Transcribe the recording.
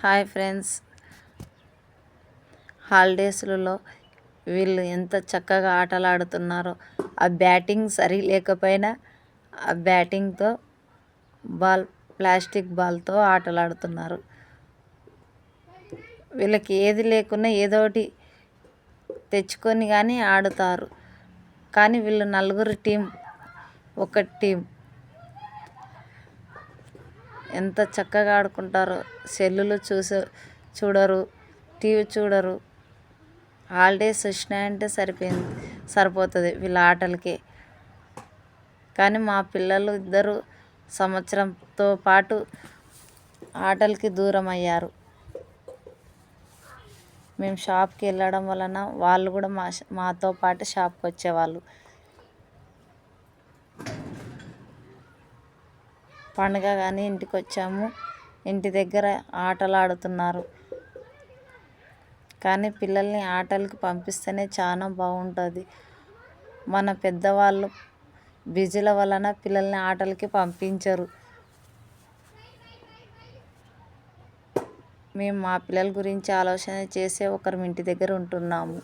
Hi friends, హాలిడేస్లలో వీళ్ళు ఎంత చక్కగా ఆటలు ఆడుతున్నారో. ఆ బ్యాటింగ్ సరి లేకపోయినా ఆ బ్యాటింగ్తో ప్లాస్టిక్ బాల్తో ఆటలు ఆడుతున్నారు. వీళ్ళకి ఏది లేకున్నా ఏదో ఒకటి తెచ్చుకొని కానీ ఆడుతారు. కానీ వీళ్ళు నలుగురు టీం, ఒక టీం ఎంత చక్కగా ఆడుకుంటారో. సెల్లులు చూడరు, టీవీ చూడరు. హాలిడేస్ వచ్చినాయంటే సరిపోతుంది వీళ్ళ ఆటలకి. కానీ మా పిల్లలు ఇద్దరు సంవత్సరంతో పాటు ఆటలకి దూరం అయ్యారు. మేము షాప్కి వెళ్ళడం వలన వాళ్ళు కూడా మాతో పాటు షాప్కి వచ్చేవాళ్ళు. పండుగ కానీ ఇంటికి వచ్చాము, ఇంటి దగ్గర ఆటలు ఆడుతున్నారు. కానీ పిల్లల్ని ఆటలకి పంపిస్తేనే చాలా బాగుంటుంది. మన పెద్దవాళ్ళు బిజీల వలన పిల్లల్ని ఆటలకి పంపించరు. మేము మా పిల్లల గురించి ఆలోచన చేసే ఒకరి ఇంటి దగ్గర ఉంటున్నాము.